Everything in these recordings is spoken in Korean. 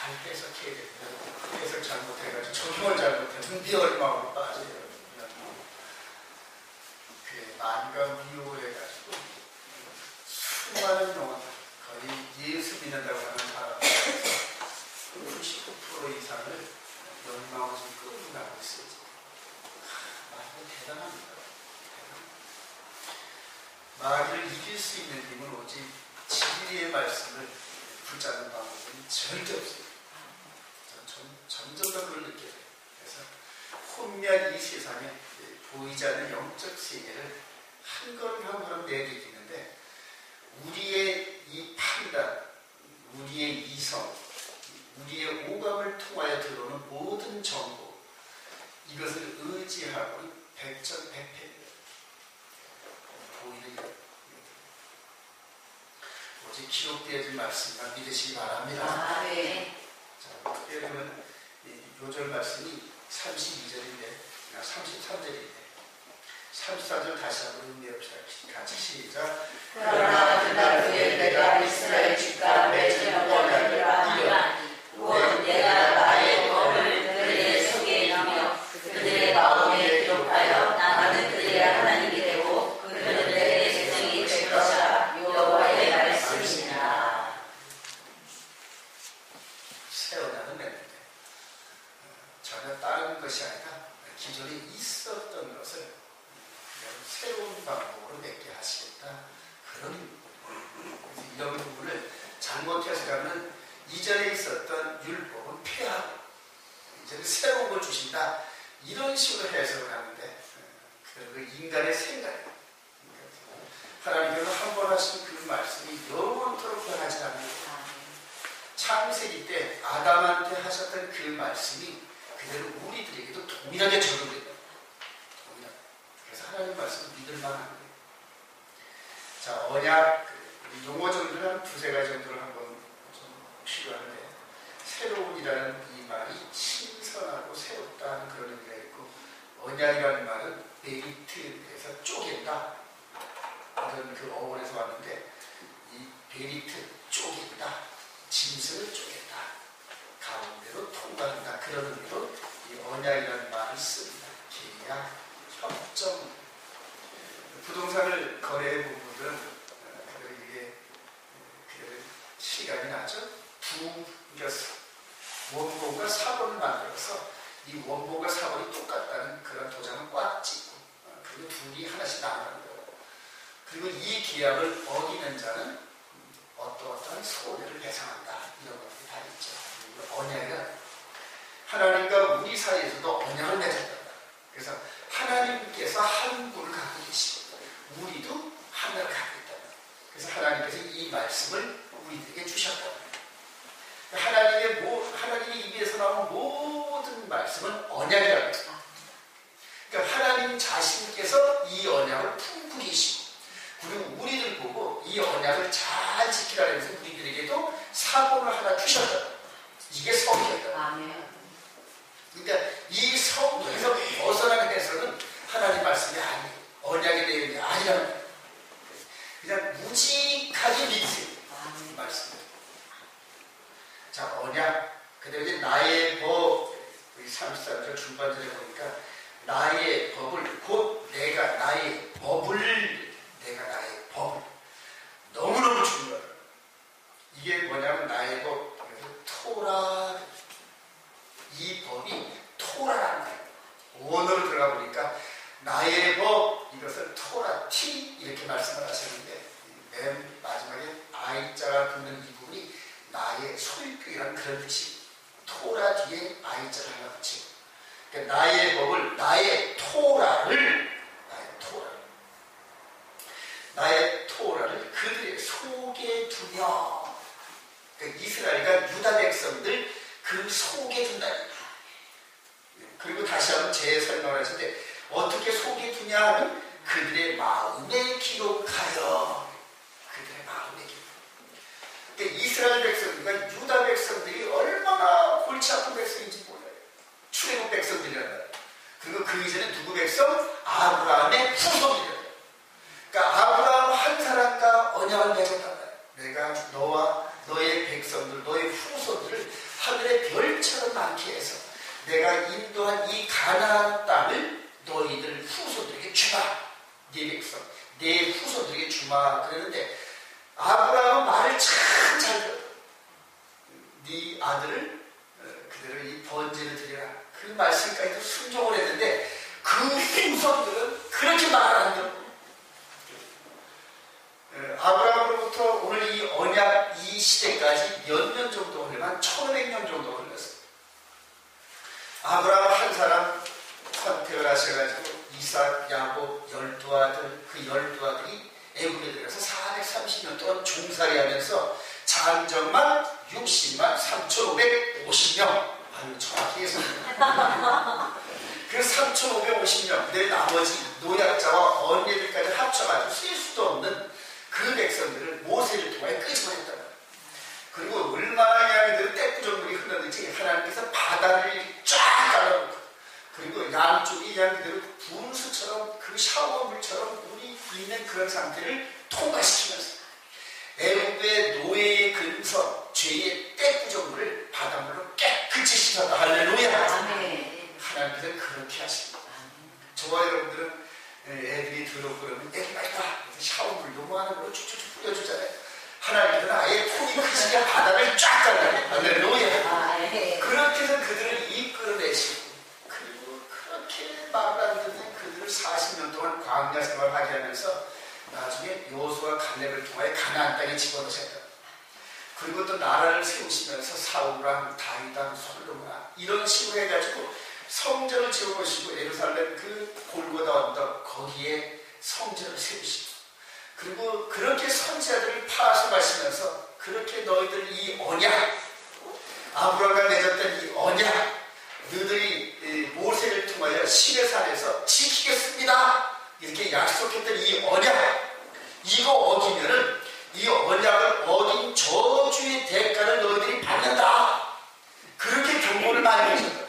해석해야 됩니다. 해석 잘못해가지고 적용을 잘못하면 미열마음으로 빠져요. 그 만감비호해가지고 수많은 영혼, 거의 예수 믿는다고 하는 사람 99% 이상을 열망으로 지금 끌고 나가고 있어요. 마귀는 대단합니다. 마귀를 이길 수 있는 힘은 오직 진리의 말씀을 붙잡는 방법은 절대 없어요. 점점 더 그걸 느껴요. 그래서 혼미한 이 세상에 보이지 않는 영적 세계를 한 걸음 한 걸음 내디디는데 우리의 이 판단, 우리의 이성, 우리의 오감을 통하여 들어오는 모든 정보, 이것을 의지하고 백전백패입니다. 보이는 것. 오직 기록되어진 말씀만 믿으시기 바랍니다. 아, 네. 자, 여러분, 요절 말씀이 32절인데, 33절인데, 34절 다시 한번 음미해봅시다. 같이 시작. 그러나 그날 후에 내가 이스라엘 집과 맺은 언약이라 하니 곧 내가 나의 법을 그들의 속에 넣으며 그들의 마음에 기록하여 나는 그들의 하나님이 되고 그들은 내 백성이 될 것이라. 여호와의 말씀이니라. 새 언약은 맺는데 전혀 다른 것이 아니라 기존에 있었던 것을 새로운 방법으로 맺게 하시겠다. 그런 이런 부분을 잘못 해석하면 이전에 있었던 율법은 폐하고 이제는 새로운 걸 주신다. 이런 식으로 해석을 하는데 그 인간의 생각이에요. 하나님께서 한 번 하신 그 말씀이 영원토록 변하지 않습니다. 창세기 때 아담한테 하셨던 그 말씀이 그대로 우리들에게도 동일하게 적용됩니다. 그래서 하나님 말씀을 믿을 만한 거예요. 자, 언약 용어 정도를 한 두세 가지 정도를 한번 좀 필요한데, 새로운이라는 이 말이 신선하고 새롭다 하는 그런 의미가 있고, 언약이라는 말은 베리트에서 쪼갠다 이런 그 어원에서 왔는데, 이 베리트 쪼갠다, 짐승을 쪼갠다, 가운데로 통과한다, 그런 의미로 이 언약이라는 말을 씁니다. 계약, 협정, 부동산을 거래해 본 분들은 이게 시간이 나죠. 원본과 사본을 만들어서 이 원본과 사본이 똑같다는 그런 도장을 꽉 찍고, 그리고 둘이 하나씩 나가는 거예요. 그리고 이 계약을 어기는 자는 어떠한 손해를 배상한다. 이런 것들이 다 있죠. 언약은 하나님과 우리 사이에서도 언약을 맺었다. 그래서 하나님께서 한 분을 갖고 계시고 우리도 하나를 갖고 있다. 그래서 하나님께서 이 말씀을 우리들에게 주셨다. 하나님의 입에서 나온 모든 말씀은 언약이라고 합니다. 그러니까 하나님 자신께서 이 언약을 품고 계시고, 그리고 우리들 보고 이 언약을 잘 지키라고 해서 우리들에게도 사본을 하나 주셨다. 이게 성이었다. 그러니까 이 성에서 벗어나는 해석은 하나님 말씀이 아니에요. 언약의 내용이 아니라는 거예요. 그냥 무직하게 믿으세요. 말씀을. 자, 언약. 그다음에 이제 나의 법. 우리 33절 중반절에 보니까 나의 법을, 곧 내가 나의 법을, 너무너무 중요해요. 이게 뭐냐면 나의 법. 그래서 토라. 이 법이 토라라는 거예요. 원어로 들어가 보니까 나의 법, 이것을 토라, 티 이렇게 말씀을 하셨는데, 맨 마지막에 아이자가 붙는 이 부분이 나의 소유격이라는 그런 뜻이, 토라 뒤에 아이자를 하나 붙이고, 그러니까 나의 법을, 나의 토라를 그들의 속에 두며, 그러니까 이스라엘과 유다 백성들 그 속에 둔다. 그리고 다시 한번 재설명을 하시는데, 어떻게 속에 두냐 하면 그들의 마음에 기록하여. 그들의 마음에 기록. 그러니까 이스라엘 백성들과 유다 백성들이 얼마나 골치 아픈 백성인지 몰라요. 출애굽 백성들이란 말이에요. 그리고 그 이전에 누구 백성? 아브라함의 후손이래요. 그러니까 아브라함 한 사람과 언약을 맺었단 말이에요. 내가 너와 너의 백성들, 너의 후손들을 하늘의 별처럼 많게 해서 내가 인도한 이 가나안 땅을 너희들 후손들에게 주마. 네 백성, 내 후손들에게 주마. 그랬는데 아브라함은 말을 참 잘 들어. 네 아들을 그대로 이 번제를 드리라. 그 말씀까지도 순종을 했는데 그 후손들은 그렇게 말을 안 듣고 아브라함으로부터 오늘 이 언약 이 시대까지 몇 년 정도 흘러만 1500년 정도 흘렀어요. 아브라함 한 사람 선택을 하셔가지고 이삭, 야곱 12아들, 그 12아들이 애굽에 들어가서 430년 동안 종살이하면서 장정만 60만 3,550명. 아유, 정확히 해석입니다. 그 3,550명, 내 나머지 노약자와 언니들까지 합쳐가지고 쓸 수도 없는 그 백성들을 모세를 통해 끄집어냈단 말이에요. 그리고 얼마나 양들은 떼꾸정물이 흘렀는지 하나님께서 바다를 쫙 깔아놓고 그리고 양쪽이 양들은 분수처럼 그 샤워물처럼 물이 있는 그런 상태를 통과시키면서 애굽의 노예의 근성, 죄의 떼꾸정물을 바닷물로 깨끗이 씻었다. 할렐루야. 하나님께서는 그렇게 하십니다. 저와 여러분들은 애들이 들어오고 그러면 애기 많이 봐. 샤워물 요만한 걸로 쭉쭉쭉 뿌려주잖아요. 하나님께서는 아예 통이 크시게 바다를 쫙 깔아요. 할렐루야. 그렇게 해서 그들을 이끌어내시고 그리고 그렇게 말을 안 듣는 그들을 40년 동안 광야 생활을 하게 하면서 나중에 여호수아 갈렙을 통하여 가나안 땅에 집어넣으셨다. 그리고 또 나라를 세우시면서 사울랑 다윗랑 솔로몬 이런 식으로 해가지고 성전을 지어보시고 예루살렘 그 골고다 언덕 거기에 성전을 세우시고 그리고 그렇게 선지자들을 파송하시면서 그렇게 너희들 이 언약 아브라함과 맺었던 이 언약 너희들이 모세를 통하여 시내산에서 지키겠습니다 이렇게 약속했던 이 언약 이거 어기면은 이 언약을 어긴 저주의 대가를 너희들이 받는다 그렇게 경고를 많이 해줬다.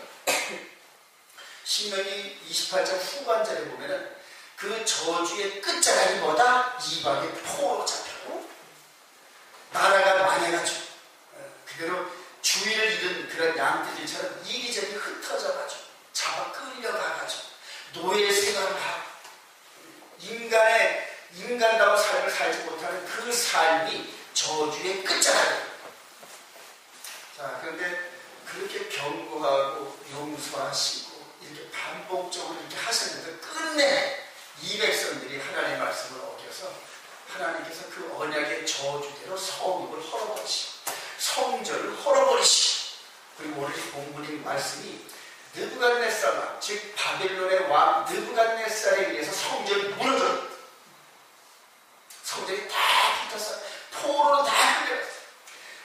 신명기 28장 후반절에 보면은 그 저주의 끝자락이 뭐다? 이방의 포로 잡혀고 나라가 망해가지고 그대로 주의를 잃은 그런 양떼들처럼 이리저리 흩어져가지고 잡아 끌려가가지고 노예 생활을 하고 인간다운 삶을 살지 못하는 그 삶이 저주의 끝자락이에요. 자, 그런데 그렇게 경고하고 용서하시고 이렇게 반복적으로 이렇게 하셨는데 끝내 이 백성들이 하나님의 말씀을 어겨서 하나님께서 그 언약의 저주대로 성읍을 헐어버리시고 성전을 헐어버리시고 그리고 오늘 본문인 말씀이 느부갓네살 왕, 즉 바벨론의 왕 느부갓네살에 의해서 성전이 무너졌어요. 성전이 다 붙었어요. 포로로 다 흘려갔어요.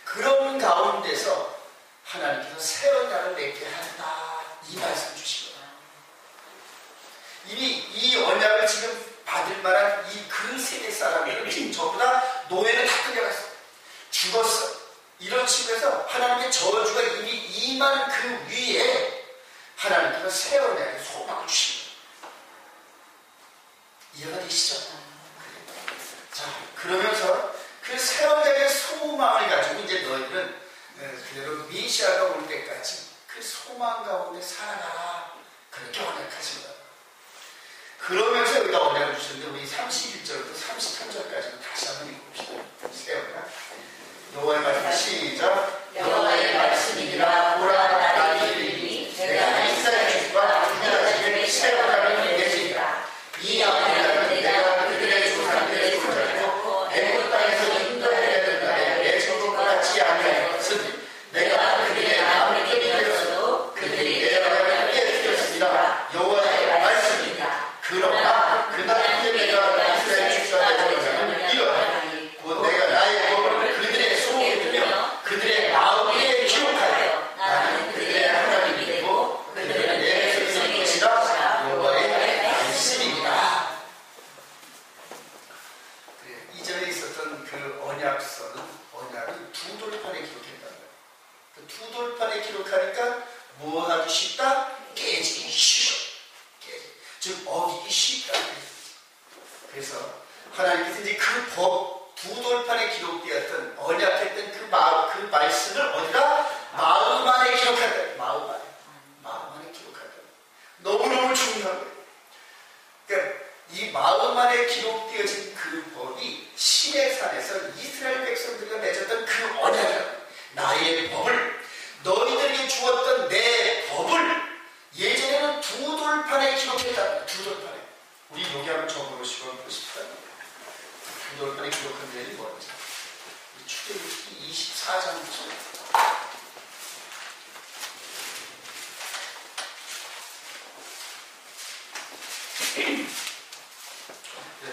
그런 가운데서 하나님께서 새 언약을 맺게 한다. 이 말씀 주신 거예요. 이미 이 언약을 지금 받을 만한 이 그 세대 사람들은 지금 전부 다 노예를 다 끌려갔어요. 죽었어요. 이런 식으로 해서 하나님의 저주가 이미 임한 그 위에 하나님께서 새 언약의 소망을 주신 거예요. 이해가 되시죠? 자, 그러면서 그 새 언약의 소망을 가지고 이제 너희들은 그대로 메시아가 올 때까지 그 소망 가운데 살아가라. 그렇게 언약하신 거예요. 그러면서 여기다 언약을 주셨는데 우리 31절부터 33절까지는 다시 한번 읽어봅시다. 새 언약. 여호와의 말씀 시작. 여호와의 말씀이니라. 보라 나를 이르니 내가 이스라엘 집과 유다 집에 새 언약을 맺으리라. 이 언약은 내가 그들의 조상들의 손을 잡고 애굽 땅에서 인도하려던 날에 내 정국과 같지 아니하였으니 내가 그들의 아무리 깨뜨렸어도 그들이 내 언약을 깨뜨렸습니다. 여호와의 말씀이니라. 그러나 그날 후에 내가 이스라엘 집과 맺은 이러하니 곧 내가 나의 법을 그들의 속에 두며 그들의 마음에 기록하여 나는 그들의 하나님이 되고 그들은 내 백성이 되리라. 여호와의 말씀이니라. 이전에 있었던 그 언약은 두 돌판에 기록했다는 거예요. 그 두 돌판에 기록하니까 뭐 하기 쉽다? 깨지기 쉬워. 즉 어기기 쉽다. 그래서 하나님께서 이제 그 법 두 돌판에 기록되었던 언약했던 그 말씀을 어디다? 마음 24장 보세요.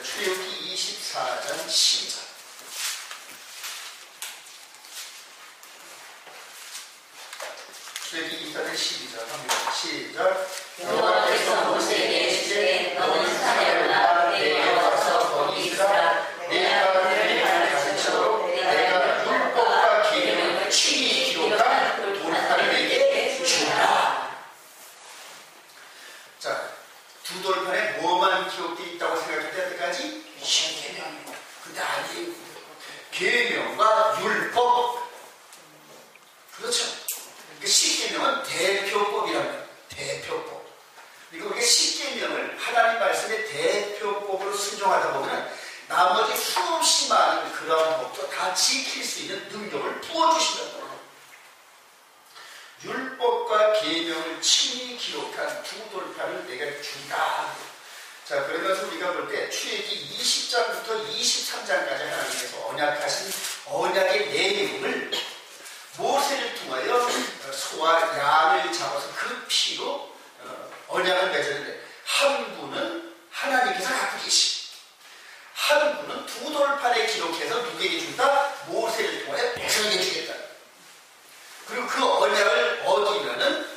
출애굽기 24장 12절. 출애굽기 24장 12절 합니다. 시작. 여호와께서 모세에게 이르시되 너는 산에 올라 내게 와서 거기 있으라. 내가 그를 가르치고 내가 율법과 계명을 친히 기록한 돌판을 내게 주라. 자, 두 돌판에 뭐만 기록되어 있다고 생각할 때까지 십계명이고, 근데 아니에요. 계명과 율법. 그렇죠. 그 십계명은 대표법이랍니다. 대표법. 그리고 우리가 십계명을 하나님 말씀의 대표법으로 순종하다 보면 나머지 수없이 많은 그런 법도 다 지킬 수 있는 능력을 부어주신다는 거예요. 율법과 계명을 친히 기록한 두 돌판을 내가 준다. 자, 그러면서 우리가 볼 때 출애굽기 20장부터 23장까지 하나님께서 언약하신 언약의 내용을 모세를 통하여 소와 양을 잡아서 그 피로 언약을 맺었는데, 한 분은 하나님께서 갖고 계시고 한 분은 두 돌판에 기록해서 누구에게 준다? 모세를 통하여 백성에게 주겠다. 그리고 그 언약을 얻으면은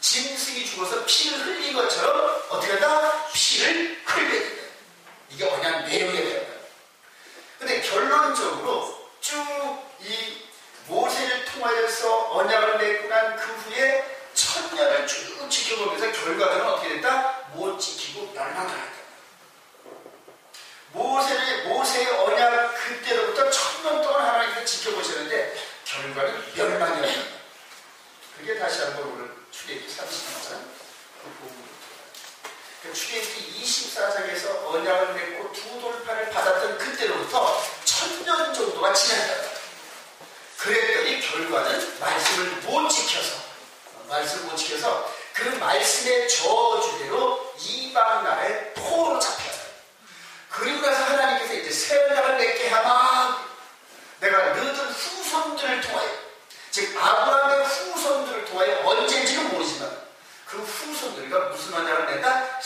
짐승이 죽어서 피를 흘린 것처럼 어떻게 한다? 피를 흘려야 된다. 이게 언약 내용이에요. 근데 결론적으로 쭉 이 모세를 통하여서 언약을 맺고 난 그 후에 천년을 쭉 지켜보면서 결과는 어떻게 됐다? 못 지키고 멸망당했다. 모세의 언약 그때로부터 천년 동안 하나님께서 지켜보셨는데 결과는 멸망이었다. 그게 다시 한번 오늘 출애굽기 33장 그 부분입니다. 출애굽기 24장에서 언약을 맺고 두 돌판을 받았던 그때로부터 천년 정도가 지났다. 그랬더니 결과는 말씀을 못 지켜서 그 말씀의 저주대로 이방 나라의 포로 잡혀요. 그리고 나서 하나님께서 이제 새 언약을 맺게 하마, 내가 너희들 후손들을 통하여, 즉 아브라함의 후손들을 통하여 언제인지는 모르지만 그 후손들과 무슨 언약을 맺다?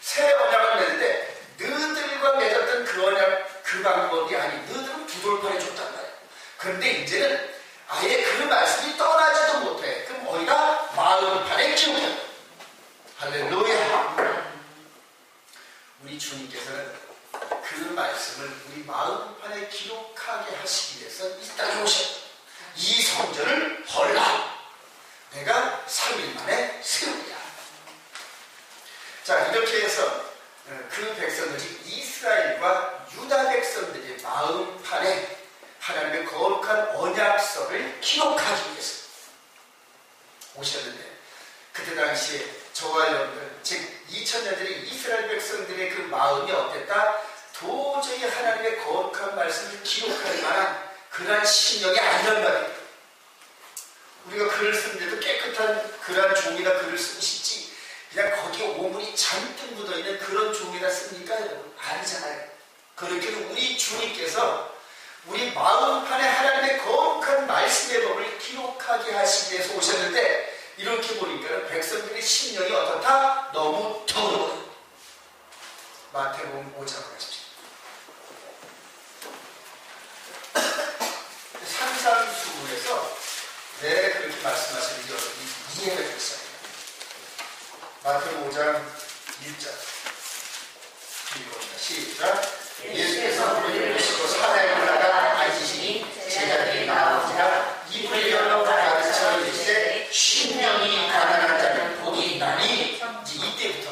새 언약을 맺는데, 너희들과 맺었던 그 언약, 그 방법이 아닌 너희들은 두 돌판에 줬단 말이에요. 그런데 이제는 아예 그 말씀이 떠나지도 못해. 그럼 어디다? 마음판에 기록해. 할렐루야. 우리 주님께서는 그 말씀을 우리 마음판에 기록하게 하시기 위해서 이 땅에 오셨다. 이 성전을 헐라. 내가 3일 만에 세우리라. 자, 이렇게 해서 그 백성들이 이스라엘과 유다 백성들의 마음판에 하나님의 거룩한 언약서를 기록하기 위해서 오셨는데, 그때 당시에 저와 여러분들, 즉 2000년 전에 이스라엘 백성들의 그 마음이 어땠다? 도저히 하나님의 거룩한 말씀을 기록할 만한 그러한 심령이 아니란 말이에요. 우리가 글을 쓰는데도 깨끗한 그러한 종이나 글을 쓰고 싶지, 그냥 거기에 오물이 잔뜩 묻어있는 그런 종이나 씁니까? 여러분? 아니잖아요. 그렇게 우리 주님께서 우리 마음판에 하나님의 거룩한 말씀의 법을 기록하게 하시기 위해서 오셨는데, 이렇게 보니까 백성들의 심령이 어떻다? 너무 더러워요. 마태복음 5장을 하십시오. 산상수훈에서 왜 그렇게 말씀하시는지 여러분이 이해가 됐어요. 마태복음 5장 1절 읽어봅니다. 시작. 예수께서 우리를 보시고 산에 올라가 앉으시니 제자들이 나오자 입을 열어 가르쳐 이르시되 심령이 가난한 자는 복이 있나니. 이때부터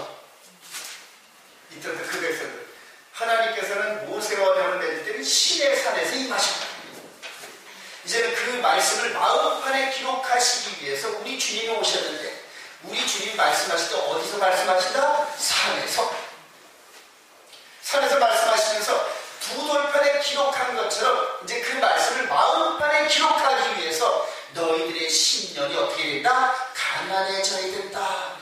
그 백성들, 하나님께서는 모세와 언약을 맺을 때는 신의 산에서 임하셨다. 이제는 그 말씀을 마음판에 기록하시기 위해서 우리 주님이 오셨는데, 우리 주님이 말씀하실 때 어디서 말씀하신다? 산에서 말씀하시면서 두 돌판에 기록한 것처럼 이제 그 말씀을 마음판에 기록하기 위해서 너희들의 심령이 어떻게 된다? 가난해져야 된다.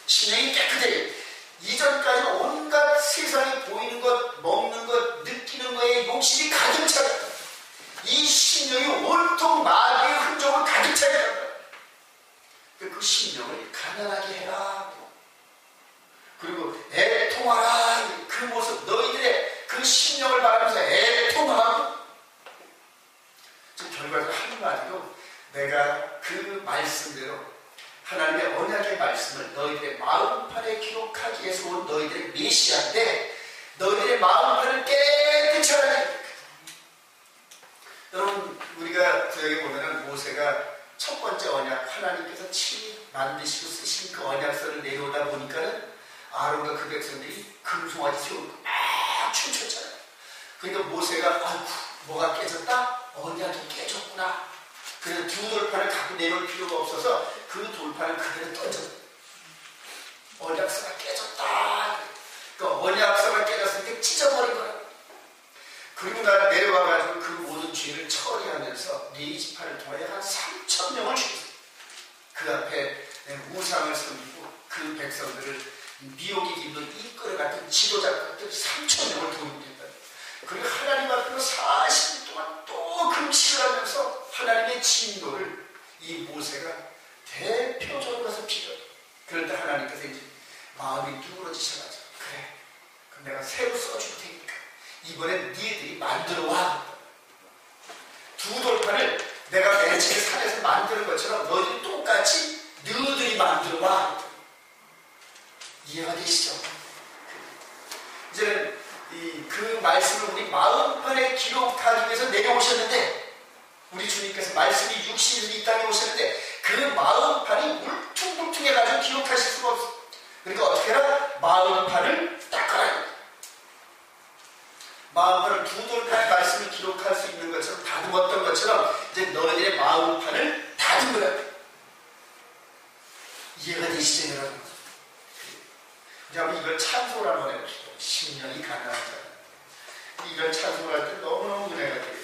심령이 깨끗해요. 이전까지는 온갖 세상에 보이는 것, 먹는 것, 느끼는 거에 욕심이 가득 차다. 내가 그 말씀대로 하나님의 언약의 말씀을 너희들의 마음판에 기록하기 위해서 온 너희들의 메시아인데 너희들의 마음판을 깨끗이 하라니. 여러분 우리가 구약에 보면은 모세가 첫 번째 언약 하나님께서 친히 만드시고 쓰신 그 언약서를 내려오다 보니까는 아론과 그 백성들이 금송아지 세우고 막 춤췄잖아요. 그러니까 모세가 아이고 뭐가 깨졌다? 언약이 깨졌구나. 그래서 두 돌판을 갖고 내려올 필요가 없어서 그 돌판을 그대로 던졌어요. 언약서가 깨졌다. 그러니까 언약서가 깨졌으니까 찢어버린 거야. 그리고 나는 내려와가지고 그 모든 죄를 처리하면서 네 지파를 통하여 한 3,000명을 죽였어요. 그 앞에 우상을 섬기고 그 백성들을 미혹의 길로 이끌어갔던 지도자들 3,000명을 도입했다. 그리고 하나님 앞에서 40일 동안 또 금식을 하면서 하나님의 진노를 이 모세가 대표적으로 가서 빌어요. 그럴 때 하나님께서 이제 마음이 누그러지셔가지고 그래 그럼 내가 새로 써줄 테니까 이번엔 니들이 만들어와. 두 돌판을 내가 맨 처음에 산에서 만드는 것처럼 너희들이 똑같이 너희들이 만들어와. 이해가 되시죠? 이제는 그 말씀을 우리 마음판에 기록하기 위해서 내려오셨는데 우리 주님께서 말씀이 육신이 이 땅에 오셨는데 그 마음판이 울퉁불퉁해가지고 기록하실 수가 없어요. 그러니까 어떻게 해라? 마음판을 닦아라. 마음판을 두 돌판의 말씀을 기록할 수 있는 것처럼 다듬었던 것처럼 이제 너희들의 마음판을 다듬은 거야. 이해가 되시죠 여러분? 우리 한번 이걸 찬송을 한번 해봅시다. 심령이 가난한 자. 이런 찬송을 할 때 너무너무 은혜가 돼요.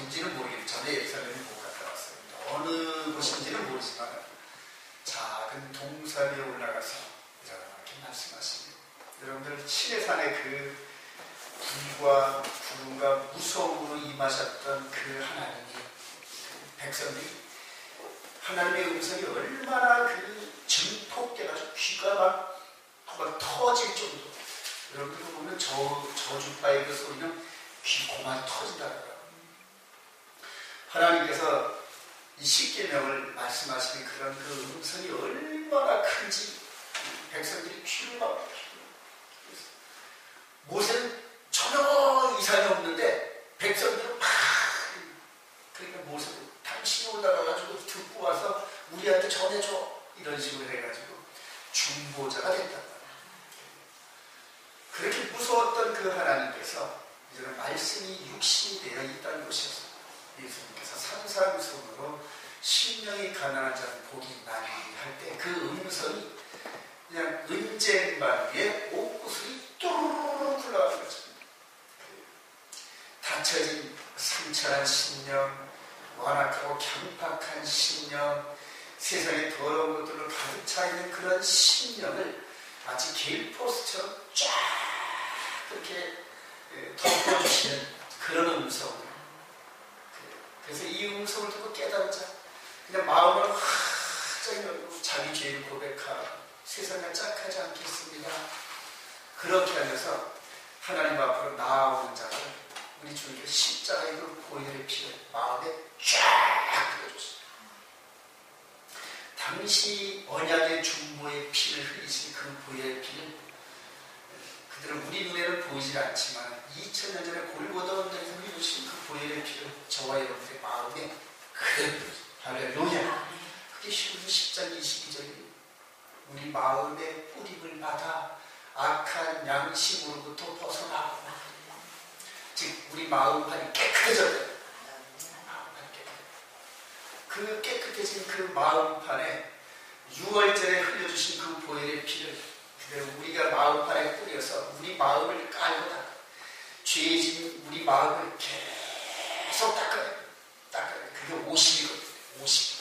어딘지는 모르겠는데 전에 예루살렘에 못 갔다 왔어요. 어느 곳인지는 모르지만 작은 동산 위에 올라가서 이렇게 말씀하십니다. 여러분들 시내산의 그 불과 구름과 무서움으로 임하셨던 그 하나님이 백성들이 하나님의 음성이 얼마나 그 증폭돼가지고 귀가 막 터질 정도. 여러분들 보면 저주파의 그 소리는 귀 고만 터진다고요. 하나님께서 이 십계명을 말씀하시는 그런 그 음성이 얼마나 큰지 백성들이 귀를 막히고, 모세는 전혀 이상이 없는데 백성들은 막, 그러니까 모세는 당신이 올라가가지고 듣고 와서 우리한테 전해줘, 이런 식으로 해가지고 중보자가 됐단 말이에요. 그렇게 무서웠던 그 하나님께서 이제는 말씀이 육신이 되어 있다는 것이었어요. 예수님께서 산상수훈으로 심령이 가난한 자는 복이 있나니 할 때 그 음성이 그냥 은쟁반 위에 옷구슬이 뚜루루루 굴러가는 거죠. 닫혀진 상처난 심령, 완악하고 강팍한 심령, 세상에 더러운 것들로 가득 차 있는 그런 심령을 마치 게일포스처럼 쫙 그렇게 덮어주시는 그런 음성을. 그래서 이 음성을 듣고 깨달자 그냥 마음을 확 열고 자기 죄를 고백하고 세상에 짝하지 않겠습니다. 그렇게 하면서 하나님 앞으로 나아오는 자를 우리 주님께 십자가의 그 보혈의 피를 마음에 쫙 흘려줬어요. 당신이 언약의 중보의 피를 흘리신 그 보혈의 피를 그들은 우리 눈에는 보이지 않지만 2000년 전에 골고다 언덕에서 흘려주신 그 보혈의 피를 저와 여러분의 마음에 그대로 할렐루야. 그게 히브리서 10장 22절입니다. 우리 마음의 뿌림을 받아 악한 양심으로부터 벗어나고, 즉 우리 마음판이 깨끗해져요. 그 깨끗해진 그 마음판에 6월절에 흘려주신 그 보혈의 피를 그대로 우리가 마음판에 뿌려서 우리 마음을 깔고 닦아, 죄진 우리 마음을 계속 닦아요. 그게 50이거든요. 50.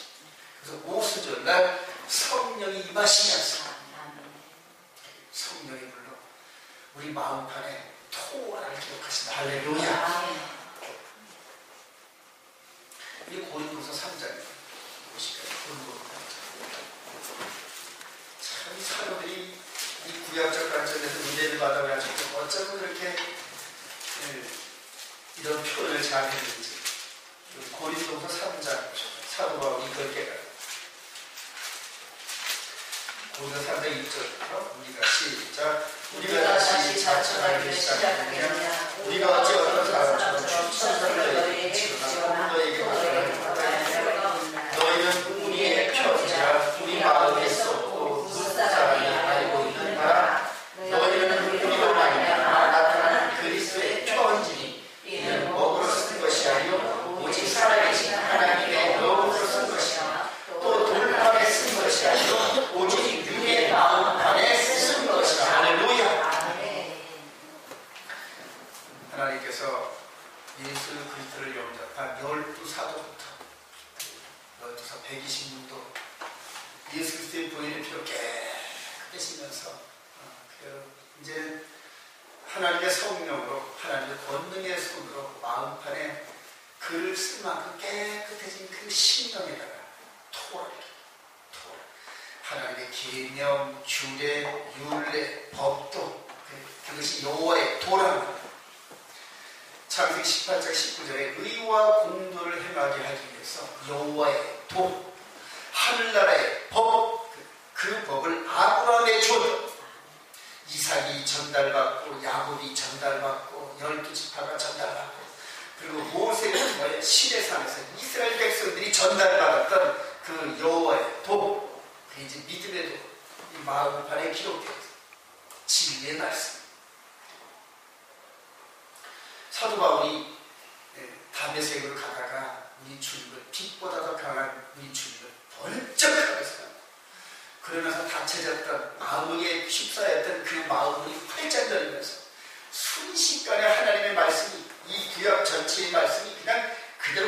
그래서 오순절날 성령이 임하시면서 성령의 불로 우리 마음판에 토라를 기록하신다. 할렐루야. 이 고린도서 3장입니다. 보실까요? 참 사도들이 이 구약적 관점에서 은혜를 받아가지고 어쩌면 그렇게 이런 표현을 잘 했는지. 고린도서 3장 사도 바울이 이걸 깨달아요. 고린도서 3장 1절부터 우리가 시작. 우리가 다시 자처하기를 시작하느냐 우리가 어찌 어떤 사람처럼 춤천사를 너희에게 지원하고 너희에게 너희는 우리의 편지라 우리 마음에 쏟고 무사람이 알고 있는가. 너희는 우리로 말미암아 나타난 그리스도의 편지니 이는 먹으로 쓴 것이 아니요 오직 살아계신 하나님의 영으로 쓴 것이나 또 돌판에 쓴 것이 아니요 오직 육의 마음판에 쓴 것이다. 할렐루야. 하나님께서 예수 그리스도를 영접한 12사도부터 12사 120년도 예수 그리스도의 보혈의 피로 깨끗해지면서 그대로 이제 하나님의 성령으로 하나님의 권능의 손으로 마음판에 글을 쓸 만큼 깨끗해진 그 심령에다가 토라 하나님의 계명, 규례, 율례, 법도 그것이 여호와의 도라는 창세기 18장 19절에 의와 공도를 행하게 하기 위해서 여호와의 도, 하늘나라의 법, 그 법을 아브라함에 주었다. 이삭이 전달받고 야곱이 전달받고 12지파가 전달받고 그리고 모세를 통하여 시내산에서 이스라엘 백성들이 전달받았던 그 여호와의 도, 그 이제 믿음의 도, 이 마음판에 기록되어 있습니다. 진리의 말씀. 사도 바울이 다메섹으로 가다가 우리 주님을 빛보다 더 강한 우리 주님을 번쩍 하면서 그러면서 다쳐졌던 마음에 휩싸였던 그 마음이 활짝 열리면서 순식간에 하나님의 말씀이 이 구약 전체의 말씀이 그냥 그대로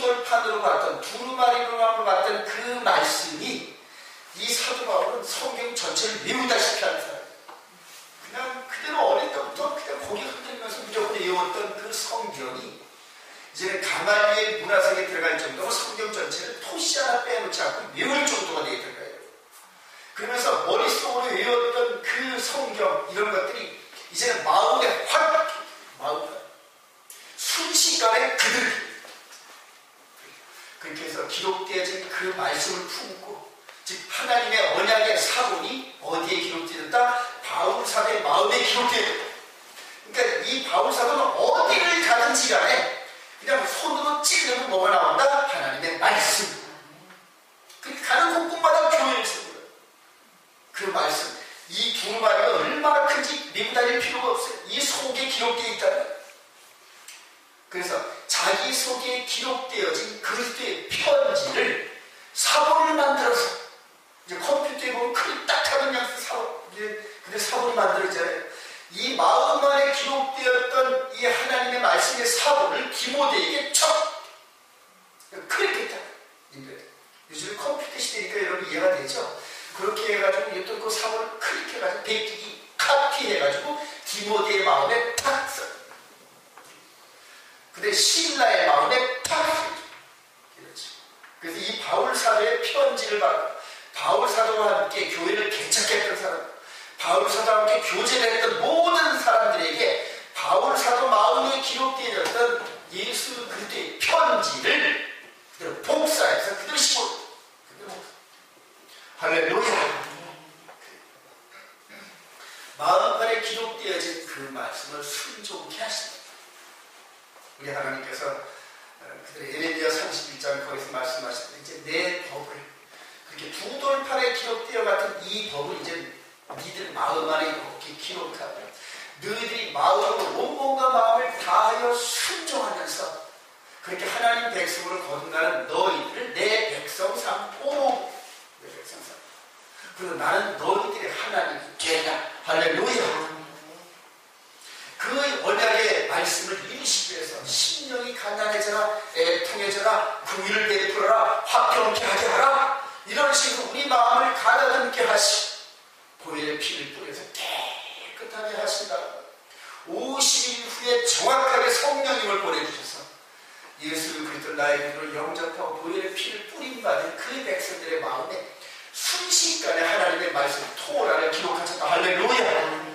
두돌판으로 봤던 두루마리로 봤던 그 말씀이 이 사도 바울은 성경 전체를 외우다시피 하는 사람이에요. 그냥 그대로 어릴 때부터 그냥 고개 흔들면서 무조건 외웠던 그 성경이 이제는 가말리엘 문화상에 들어갈 정도로 성경 전체를 토시 하나 빼놓지 않고 외울 정도가 되게 들어가요. 그러면서 머릿속으로 외웠던 그 성경 이런 것들이 이제는 마음에 확 순식간에 그대로 그렇게 해서 기록되어진 그 말씀을 품고 즉 하나님의 언약의 사본이 어디에 기록되었다? 바울 사도의 마음에 기록되었다. 그러니까 이 바울 사도는 어디를 가든지 간에 그냥 손으로 찌르면 뭐가 나온다? 하나님의 말씀. 그 가는 곳곳마다 교회를 세워요. 그 말씀. 이 두루마리가 얼마나 큰지 메고 다닐 필요가 없어요. 이 속에 기록되어 있다는. 그래서 자기 속에 기록되어진 그리스도의 편지를 사본을 만들어서 이제 컴퓨터에 보면 크게 딱 하는 양식 사본. 근데 사본이 만들어지잖아요. 이 마음 안에 기록되었던 이 하나님의 말씀의 사본을 디모데에게 쳐! 그렇게 딱 인도해요. 요즘에 컴퓨터 시대니까 여러분 이해가 되죠? 그렇게 해가지고 어떤 그 사본을 크게 해가지고 베끼기, 카피해가지고 디모데의 마음에 탁 써. 근데 신라의 마음에 탁 써. 그렇죠. 그래서 이 바울 사도의 편지를 받고 바울 사도와 함께 교회를 개척했던 사람, 바울 사도와 함께 교제를 했던 모든 사람들에게 바울 사도 마음에 기록되었던 예수 그리스도의 편지를 그대로 복사해서 그대로 씹어. 할렐루야. 마음판에 기록되어진 그 말씀을 순종케 하십니다. 우리 하나님께서 그들의 에레미야 31장 거기서 말씀하시는데 이제 내 법을 그렇게 두돌판에 기록되어 같은 이 법을 이제 니들 마음 안에 이렇게 기록하고 너희들이 마음으로 온몸과 마음을 다하여 순종하면서 그렇게 하나님 백성으로 거듭나는 너희들을 내 백성 삼고 내 백성 삼고 그리고 나는 너희들의 하나님이 되라. 할렐루야. 그 언약의 말씀을 이루시기 위해서 심령이 가난해져라, 애통해져라, 긍휼을 베풀어라, 화평케 하게 하라. 이런 식으로 우리 마음을 가다듬게 하시 보혈의 피를 뿌려서 깨끗하게 하신다. 50일 후에 정확하게 성령님을 보내주셔서 예수 그리스도 나의 이름으로 영접하고 보혈의 피를 뿌림받은 그 백성들의 마음에 순식간에 하나님의 말씀 토라를 기록하셨다. 할렐루야.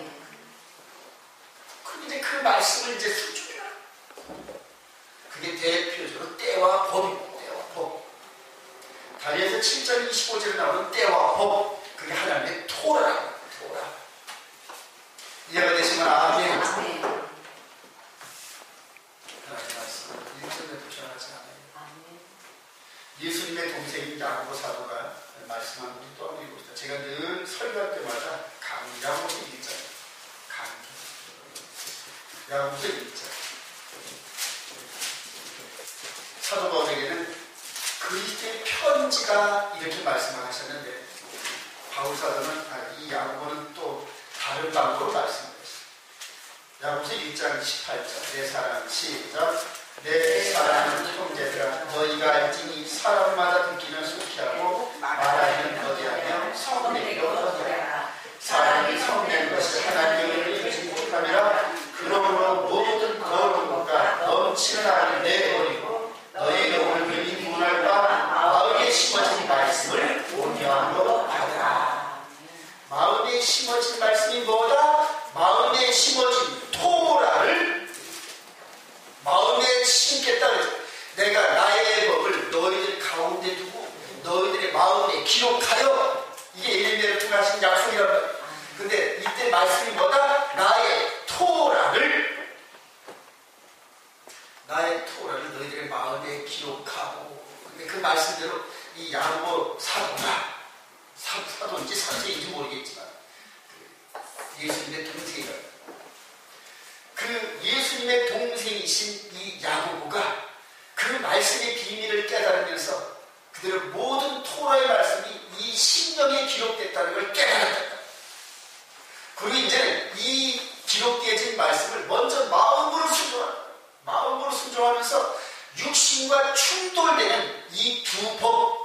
그런데 그 말씀을 이제 순종해라. 그게 대표적으로 때와 법입니다. 때와 법. 다니엘서 7장 25절에 나오는 때와 법. 그게 하나님의 토라라고. 토라. 이해가 되시면 아멘. 하나님의 말씀은 일전에도 전하지 않아요. 예수님의 동생인 야고보 사도가 말씀한 분이 또 한번 읽읍시다. 제가 늘 설교할 때마다 야고보서 1장. 야고보서 1장. 사도 바울에게는 그리스도의 편지가 이렇게 말씀을 하셨는데 바울 사도는 이 야고보는 또 다른 방법으로 말씀을 했어요. 야고보서 1장 18절 내 사랑 시작 내 사랑하는 형제들아 너희가 알지니 사람마다 듣기는 속히하고 말하기는 거대하며 성내기도 거대하라. 사람이 성낸 것이 하나님을 이루지 못하면 그러므로 모든 거룩한 것과 넘치는 악을 내버리고 너희 영혼을 그리 분할과 마음에 심어진 말씀을 온유함으로 받으라. 마음에 심어진 말씀이 뭐다? 마음에 심어진 토라를 마음에 심겠다 그랬죠. 내가 나의 법을 너희들 가운데 두고 너희들의 마음에 기록하여 이게 에레미야를 통해 하신 약속이란 말이에요. 근데 이때 말씀이 뭐다? 나의 토라를 너희들의 마음에 기록하고 근데 그 말씀대로 이 야고보 사도가 사도인지 사도인지 모르겠지만 예수님의 동생이다. 그 예수님의 동생이신 이 야고보가 그 말씀의 비밀을 깨달으면서 그대로 모든 토라의 말씀이 이 신령에 기록됐다는 걸 깨달았다. 그리고 이제는 이 기록되어진 말씀을 먼저 마음으로 순종하면서 60 육신과 충돌되는 이 두 법,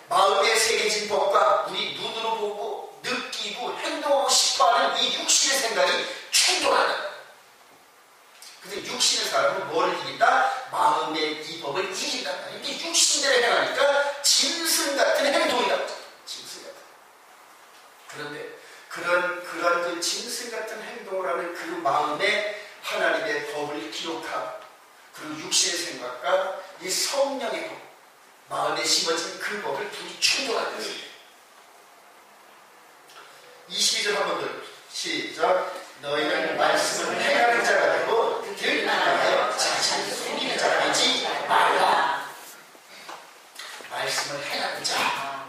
마음에 새겨진 법과 우리 눈으로 보고 느끼고 행동하고 싶어하는 이 육신의 생각이 충돌한다. 근데 육신의 사람은 뭐를 이긴다? 마음의 이 법을 이긴다. 이게 육신대로 행하니까 짐승 같은 행동이다. 짐승 같은. 그런데 그런 그 짐승 같은 행동을 하는 그 마음에 하나님의 법을 기록하고 그리고 육신의 생각과 이 성령의 법, 마음에 심어진 그 법을 둘이 충돌하는 것입니다. 22절 한 번 더 시작. 너희는 말씀을 행하는 자가 되고 듣기만 하여 자신을 속이는 자가 되지 말라. 말씀을 행하는 자.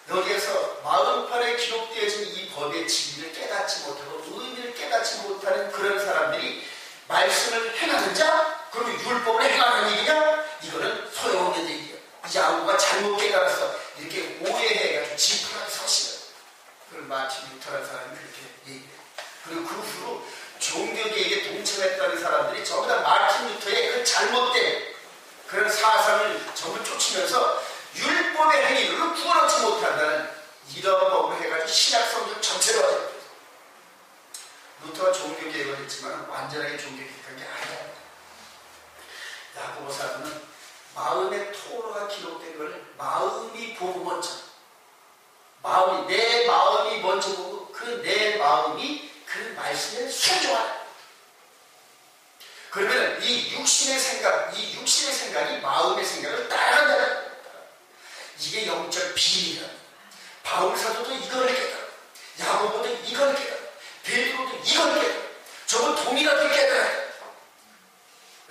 여기에서 마음판에 기록되어진 이 법의 진리를 깨닫지 못하고 의미를 깨닫지 못하는 그런 사람들이 말씀을 행하는 자? 그러면 율법을 행하는 일이냐? 이거는 소용없는 얘기야. 야구가 잘못 깨달았어. 이렇게 오해해가지고 지푸라기 서시는. 그걸 마틴 루터라는 사람이 그렇게 얘기해요. 그리고 그 후로 종교계획에 동참했다는 사람들이 전부 다 마틴 루터의 그 잘못된 그런 사상을 전부 쫓으면서 율법의 행위를 구원하지 못한다는 이런 법을 해가지고 신약 성경 전체로 하죠. 루터가 종교개혁을 했지만 완전하게 종교개혁한 게 아니야. 야고보 사도는 마음의 토로가 기록된 걸 마음이 보고 먼저, 내 마음이 먼저 보고 그 내 마음이 그 말씀에 순종하는. 그러면 이 육신의 생각이 마음의 생각을 따라간다. 이게 영적 비밀이야. 바울 사도도 이걸 깨달아. 야고보도 이걸 깨달아. 베드로도 이걸 깨달아. 저건 동일하게 깨달아요.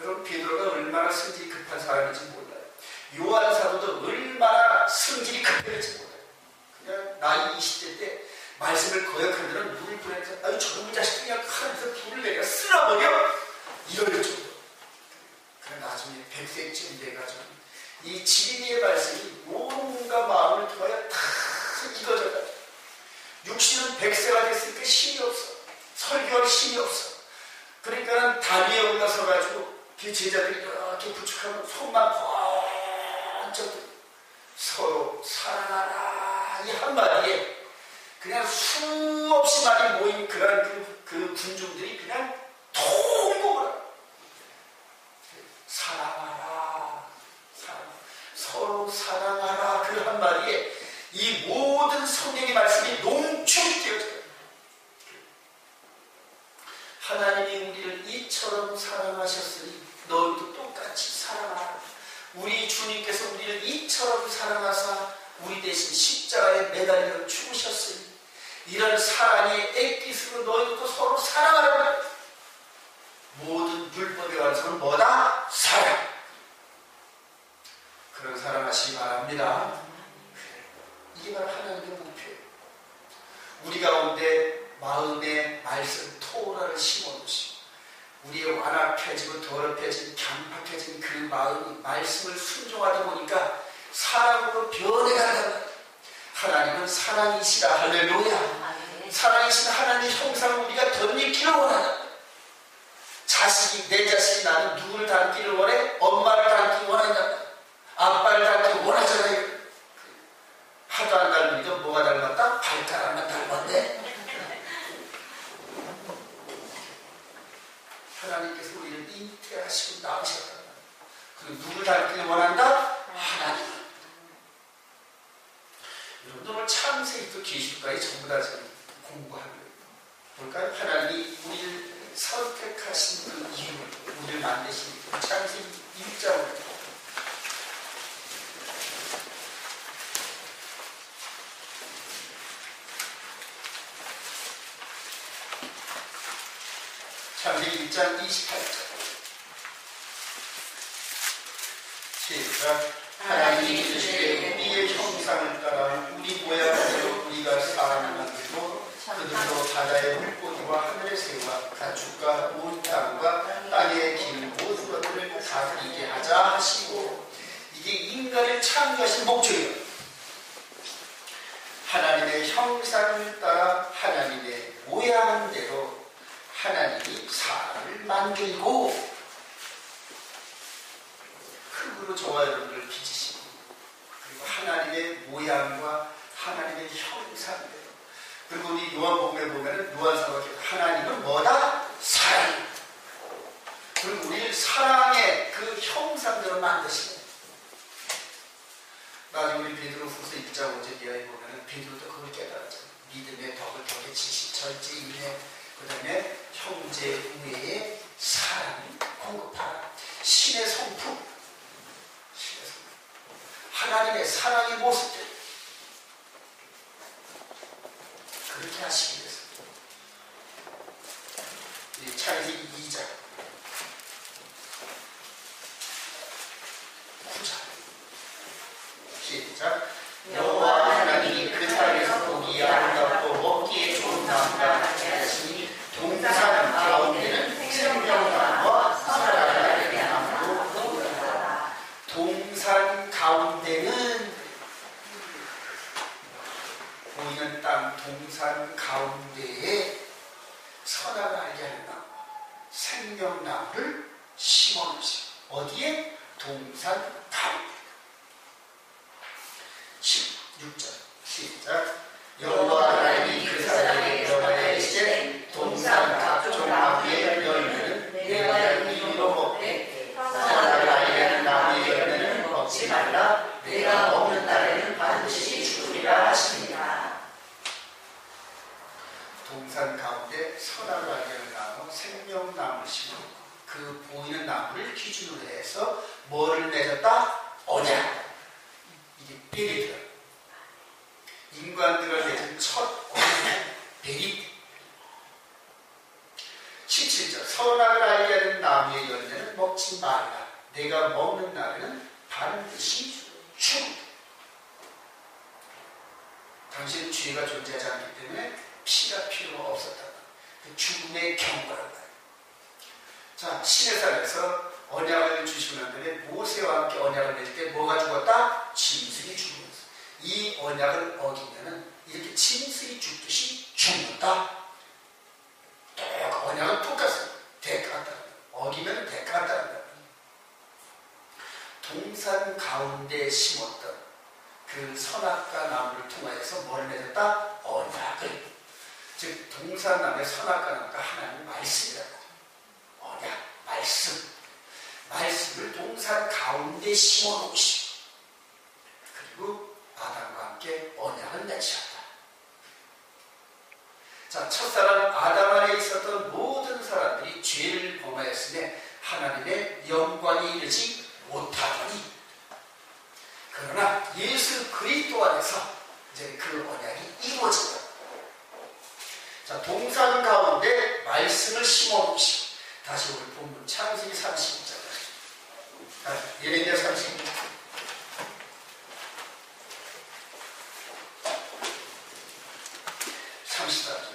여러분, 베드로가 얼마나 성질이 급한 사람인지 몰라요. 요한 사도도 얼마나 성질이 급했는지 몰라요. 그냥 나이 20대 때 말씀을 거역한 데는 물을 부내서 아유 저놈의 자식 그냥 칼에서 불을 내가 쓸어버려 이럴 정도. 그래 나중에 100세쯤 돼가지고 이 진리의 말씀이 온갖 마음을 통하여 다 익어져가지고 육신은 100세가 됐으니까 힘이 없어. 설교할 힘이 없어. 그러니까 담 위에 올라서가지고 그 제자들이 이렇게 부축하면 손만 번쩍 서로 사랑하라 이 한마디에 그냥 수없이 많이 모인 그런 그 군중들이 그냥 통곡을 하고 사랑하라, 서로 사랑하라 그 한마디에 이 모든 성경의 말씀이 농축이 되어져요. 하나님이 우리를 이처럼 사랑하셨으니 너희도 똑같이 사랑하라. 우리 주님께서 우리를 이처럼 사랑하사 우리 대신 십자가에 매달려 죽으셨으니 이런 사랑의 액기스로 너희도 서로 사랑하라. 모든 율법의 완성은 뭐다? 사랑. 그런 사랑하시기 바랍니다. 이게 바로 하나님의 목표예요. 우리 가운데 마음의 말씀 토라를 심어놓으시고 우리의 완악해지고 더럽혀진 강팍해진 그 마음이 말씀을 순종하다 보니까 사랑으로 변해간다. 하나님은 사랑이시라. 할렐루야. 사랑이신 하나님의 형상을 우리가 덧입기를 원한다. 내 자식이 나는 누구를 닮기를 원해? 엄마를 닮기를 원한다. 아빠를 닮기를 원하잖아요. 하도 안 닮으니까 뭐가 닮았다? 발가락만 닮았네. 하나님께서 우리를 잉태하시고 낳으셨다. 그리고 누구를 닮기를 원한다? 하나님. 여러분 오늘 창세기부터 계시록까지 전부 다 공부하는 거예요. 볼까요? 하나님이 우리를 선택하신 그 이유를, 우리를 만드신 창세기 1장을 창세기 1장 28절 시작. 하나님이 이르시되 우리의 형상을 따라 우리 모양대로 우리가 사람을 만들고 그들로 바다의 물고기와 하늘의 새와 가축과 온 땅과 땅의 길 모든 것들을 다스리게 하자 하시고, 이게 인간을 창조하신 목적이에요. 하나님의 형상을 따라 하나님의 모양대로 하나님이 사람을 만들고, 그 얼굴로 저와 여러분을 빚으시고 그리고 하나님의 모양과 하나님의 형상대로 그리고 우리 요한복음에 보면은 요한사도가 하나님은 뭐다? 사랑. 그리고 우리를 사랑의 그 형상대로 만드시는 나중에 우리 베드로후서 1장 5절 이하에 보면은 베드로도 그걸 깨달았죠. 믿음의 덕을 덕에 지식 절제 인내 그 다음에 형제 우애의 사랑을 공급하라. 신의 성품 하나님의 사랑의 모습들 그렇게 하시기 위해서 이 창세기 2장 9장 시작. 여호와 하나님이 그 땅에서 보기 아름답고 먹기에 좋은 나무가 하시니 동산 가운데는 생명나무와 선악과의 나무로 놓으라. 동산 가운데는 보이는 땅 동산 가운데에 선악을 알게 하는 나무 생명나무를 심어놓으시고 어디에? 동산 가운데. 16절 시작. 여호와 하나님이 그 사람에게 명하시되 동산 각종 나무의 열매는 내가 임의로 먹되 선악을 알게 하는 나무의 열매는 먹지 말라. 내가 먹는 날에는 반드시 죽으리라 하십니다. 동산 가운데 선악을 알게 하는 나무 생명나무를 심고 그 보이는 나무를 기준으로 해서 뭐를 맺었다? 언약. 이게 베리더라. 인간들을 맺은 첫 언약 베리. 17절 선악을 알게 하는 나무의 열매는 먹지 말라. 내가 먹는 날에는 반드시 죽음. 당신은 죄가 존재하지 않기 때문에 피가 필요가 없었다. 그 죽음의 경고란 말이에요. 자, 시내산에서 언약을 주시고 난 다음에 모세와 함께 언약을 맺을 때 뭐가 죽었다? 짐승이 죽으면서. 이 언약을 어기면은 이렇게 짐승이 죽듯이 죽는다. 언약은 똑같습니다. 대가가 따른다. 어기면 대가가 따른다. 동산 가운데 심었던 그 선악과 나무를 통하여서 뭘 맺었다? 언약을. 즉 동산나무의 선악과 나무가 하나님의 말씀이라고. 언약, 말씀. 말씀을 동산 가운데 심어놓으시고 그리고 아담과 함께 언약을 맺으셨다. 자, 첫사람 아담 안에 있었던 모든 사람들이 죄를 범하였으며 하나님의 영광에 이르지 못하더니 그러나 예수 그리스도 안에서 이제 그 언약이 이루어진다. 자, 동산 가운데 말씀을 심어놓으시고 다시 우리 본문 창세기 32장 예레미야 32장 34절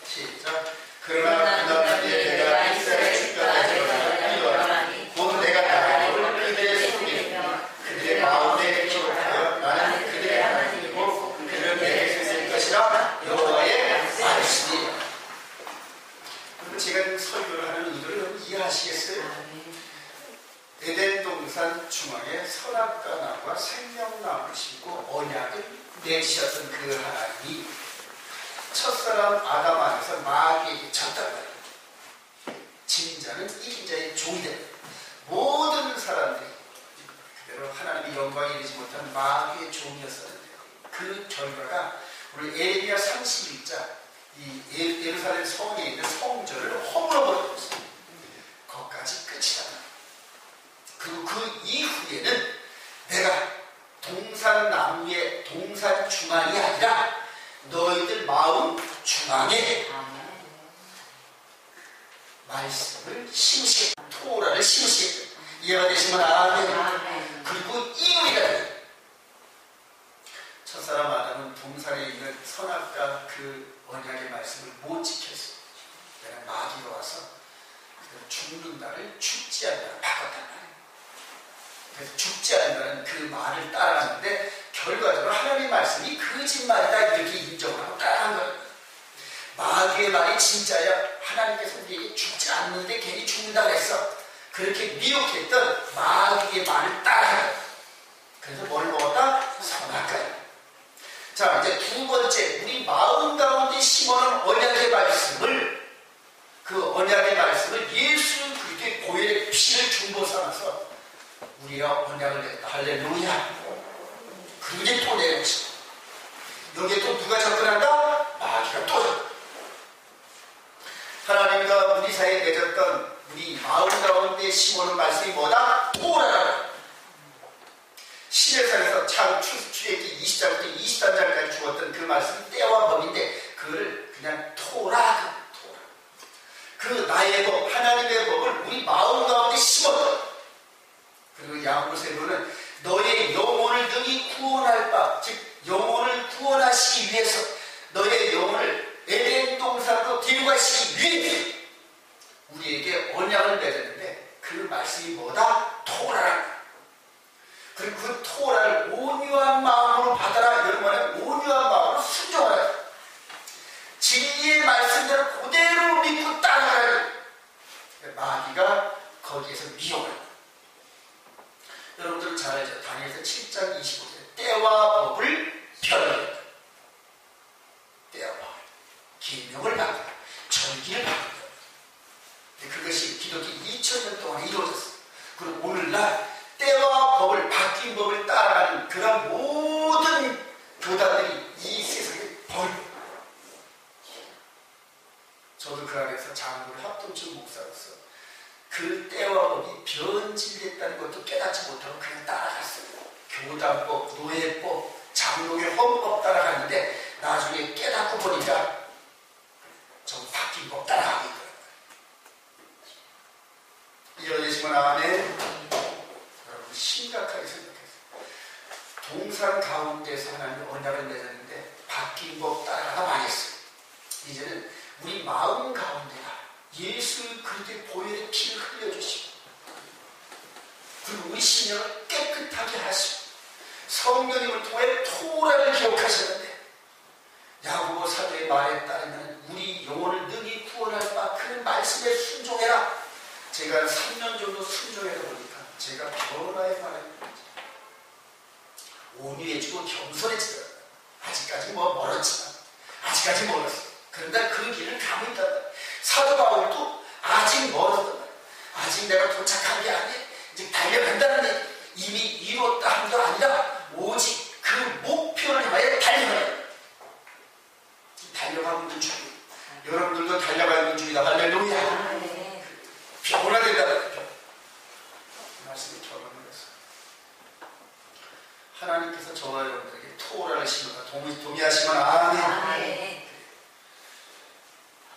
시작. 그러나 그 날에 내가 이스라엘 주변에 이르노니 곧 내가 나를 그들의 속에 그들의 마음에 기록하여 나는 그들의 하나님이고 그들은 내게 쓸 것이라 여호와의 말씀이라. 그리고 제가 설교를 하는 의도를 여러분 이해하시겠어요? 에덴 동산 중앙에 선악과 나무와 생명나무를 심고 언약을 맺으셨던 그 하나님이 첫사람 아담 안에서 마귀에게 졌단 말이에요. 진자는 이긴 자의 종이 됩니다. 모든 사람들이 그대로 하나님의 영광에 이르지 못한 마귀의 종이었었는데요. 그 결과가 우리 에레미야 31장 이 예루살렘 성에 있는 성전을 허물어버렸습니다. 거기까지 끝이다. 그리고 그 이후에는 내가 동산 나무의 동산 중앙이 아니라 너희들 마음 중앙에 말씀을 심으시겠다. 토라를 심으시겠다. 이해가 되시면 아멘. 그리고 이유이다. 첫사람 아담은 동산에 있는 선악과 그 언약의 말씀을 못 지켰어요. 내가 마귀가 와서 죽는다를 죽지 않는다를 바꿨단 말이에요. 그래서 죽지 않는다는 그 말을 따라하는데 결과적으로 하나님의 말씀이 거짓말이다 이렇게 인정을 하고 따라한 거예요. 마귀의 말이 진짜야. 하나님께서 우리에게 죽지 않는데 괜히 죽는다 그랬어. 그렇게 미혹했던 마귀의 말을 따라하는. 그래서 뭘 먹었다? 선악과를. 자, 이제 두 번째, 우리 마음 가운데 심어놓은 언약의 말씀을, 그 언약의 말씀을 예수 그리스도의 보혈의 피를 중보 삼아서 우리가 언약을 냈다. 할렐루야. 그게 또 내는 것이다. 여기에 또 누가 접근한다? 마귀가 또 접근. 하나님과 우리 사이에 맺었던 우리 마음 가운데 심어놓은 말씀이 뭐다? 토라라. 시내산에서 참 출애굽기 20장부터 23장까지 주었던 그 말씀 때와 법인데 그걸 그냥 토라. 그 나의 법, 하나님의 법을 우리 마음 가운데 심었다. 그리고 야고보서에는 너의 영혼을 능히 구원할 바, 즉 영혼을 구원하시기 위해서 너의 영혼을 에덴 동산으로 데려가시기 위해서 우리에게 언약을 맺었는데 그 말씀이 뭐다? 토라라. 그리고 그 토라를 온유한 마음으로 받아라. 이런 말은 온유한 마음으로 순종하라. 진리의 말씀대로 그대로 믿고 따라가라. 마귀가 거기에서 미혹을. 여러분들 잘 알죠? 다니엘서 7장 25절 때와 법을 펴라. 때와 법, 계명을 바꾸라. 절기를 바꾸라. 그것이 기독교 2000년 동안 이루어졌어요. 그리고 오늘날 때와 법을, 바뀐 법을 따라가는 그런 모든 교단들이 이 세상에 벌. 저도 그 안에서 장로를 합동측 목사로서 그 때와 법이 변질됐다는 것도 깨닫지 못하고 그냥 따라갔어요. 교단법, 노예법, 장로의 헌법 따라갔는데 나중에 깨닫고 보니까 저 바뀐 법 따라가고 있더라고요. 이해되시면 아멘. 여러분 심각하게 생각했어요. 동산 가운데서 하나님 언약을 맺었는데 바뀐 법 따라가 망했어요. 이제는 우리 마음 가운데가 예수 그리스도의 보혈의 피를 흘려주시고 그리고 우리 신령을 깨끗하게 하시고 성령님을 통해 토라를 기억하셨는데 야고보 사도의 말에 따르면 우리 영혼을 능히 구원할 바 그 말씀에 순종해라. 제가 3년 정도 순종해다 보니까 제가 변화의 말을 온유해지고 겸손해지더라고요. 아직까지 멀었지만 아직까지 멀었어요. 그런데 그 길을 가고 있다. 사도 바울도 아직 멀었단 말이에요. 아직 내가 도착한 게 아니에요. 이제 달려간다는 게 이미 이루었다 한 게 아니라 오직 그 목표를 향하여 달려가고 있는 중이에요. 여러분들도 달려가고 있는 중이다. 할렐루야. 변화된다. 말씀이 결론을 했어요. 하나님께서 저와 여러분들에게 토라를 심어서 동의하시면 아멘.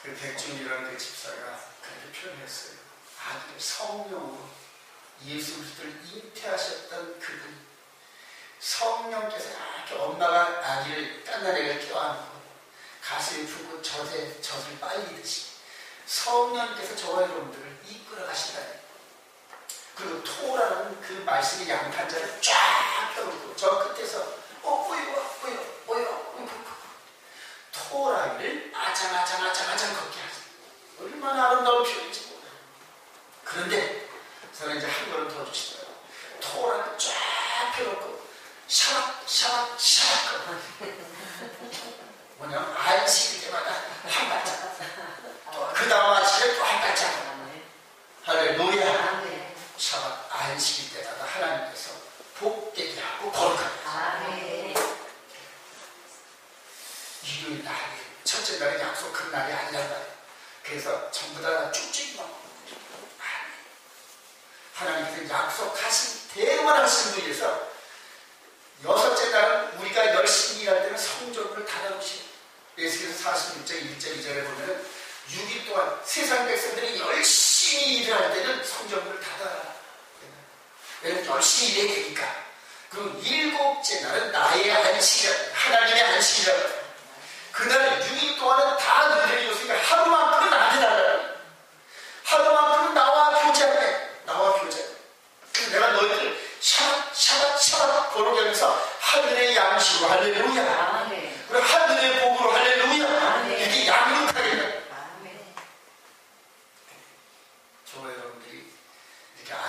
그 백준이라는 그 집사가 그렇게 표현했어요. 아들 성령으로 예수 그리스도를 잉태하셨던 그분, 성령께서 이렇게 엄마가 아기를 깐난 애를 껴안고 가슴에 품고 젖을 빨리듯이 성령께서 저와 여러분들을 이끌어 가신다니. 그리고 토라는 그 말씀의 양탄자를 쫙 펴놓고 저 끝에서 보여 토라를 아장아장 걷게 하세요. 얼마나 아름다운 표현인지 몰라요. 그런데 저는 이제 한 걸음 더 주시더라고요. 토라를 쫙 펴놓고 샤락 뭐냐면 안식일 때마다 한 발짝 또 그 다음 안식일에 또 한 발짝. 할렐루야. 샤락 안식일 때마다 하나님께서 복되게 하고 거룩하게. 일요일 날 첫째 날에 약속한 날이 아니란. 그래서 전부 다 쭉쭉 먹고 하나님께서 약속하신 대로만 하신 분이어서 여섯째 날은 우리가 열심히 일할 때는 성전을 닫아놓으시고 에스겔서 46장 1절 2절에 보면 6일 동안 세상 백성들이 열심히 일을 할 때는 성전을 닫아라. 왜냐면 열심히 일해야 되니까. 그리고 일곱째 날은 나의 안식이라, 하나님의 안식이라. 그날 6일 동안은 다 너희들이 줬으니까 하루만큼은 안 해달라. 하루만큼은 나와 교제하네. 나와 교제하네. 그래서 내가 너희들 샤락 거룩히 하면서 하늘의 양식으로 할렐루야. 그리고 하늘의 복으로 할렐루야. 이게 양육하겠다. 저와 여러분들이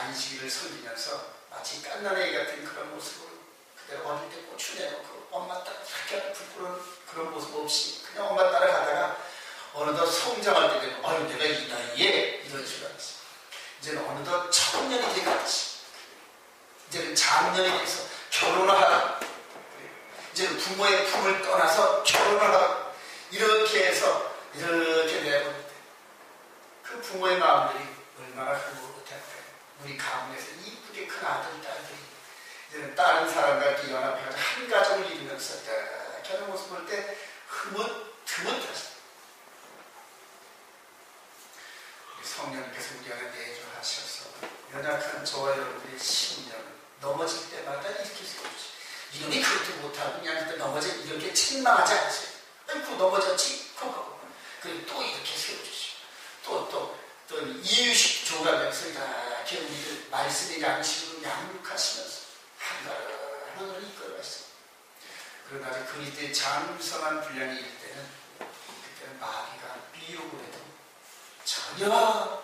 안식일을 섬기면서 마치 깐난애기 같은 그런 모습으로 그대로 어릴 때 고추 내놓고 엄마 따라 그렇게 부끄러운 그런 모습 없이 그냥 엄마 따라가다가 어느덧 성장할 때 되면 아유 내가 이 나이에 이런 줄 알았어. 이제는 어느덧 청년이 돼가지. 이제는 장년이 돼서 결혼을 하라. 이제는 부모의 품을 떠나서 결혼을 하라. 이렇게 해서 이렇게 내버릴 때 그 부모의 마음들이 얼마나 흐뭇할까요? 우리 가문에서 이쁘게 큰 아들, 딸들이 이제는 다른 사람과 이렇게 연합해서 한 가정을 이루면서 이렇게 하는 모습 볼 때 흐뭇하죠. 우리 성령님께서 우리 안에 내주하셔서 연약한 저와 여러분들의 심령을 넘어질 때마다 이렇게 세워주시죠. 이놈이 그렇게 못하고 그냥 그때 넘어져 이렇게 책망하지 않으세요. 아이고 넘어졌지? 그리고 또 이렇게 세워주시죠. 또 이유식 줘가면서 이렇게 우리를 말씀의 양식으로 양육하시면서 한가를 이끌어가시죠. 그러나 아직 그리스도의 장성한 분량이 일 때는 그때는 마귀가 미혹을 해도 전혀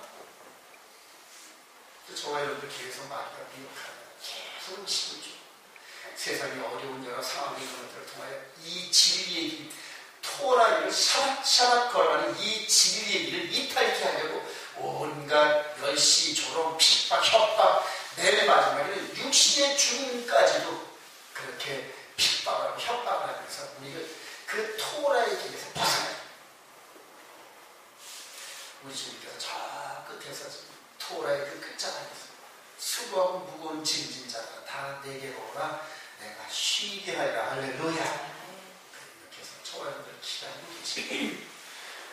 저와 여러분들 계속 마귀가 미혹하면 계속 의심을 주고 세상의 어려운 여러 상황의 것들을 통하여 이 진리의 길 토라를 샤락샤락 걸어가는 이 진리의 길을 이탈케 하려고 온갖 멸시, 조롱, 핍박, 협박 맨 마지막에는 육신의 죽음까지도 그렇게 핍박하고 협박을 하면서 우리가 그 토라의 길에서 벗어나요. 우리 주님께서 저 끝에서 토라의 그 끝자락에서 수고하고 무거운 짐진 자가 다 내게로 오라 내가 쉬게 하리라. 할렐루야. 이렇게 해서 저와 여러분들 기다리고 계십니다.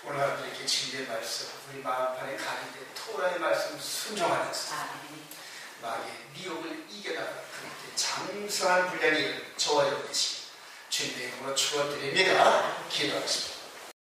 오늘 하루도 이렇게 진리의 말씀 우리 마음판에 가리되 토라의 말씀 순종하면서 마귀의 미혹을 이겨나가 그렇게 장성한 분량이 저와 여러분 계십니다. 주님의 이름으로 축원드립니다. 기도하겠습니다.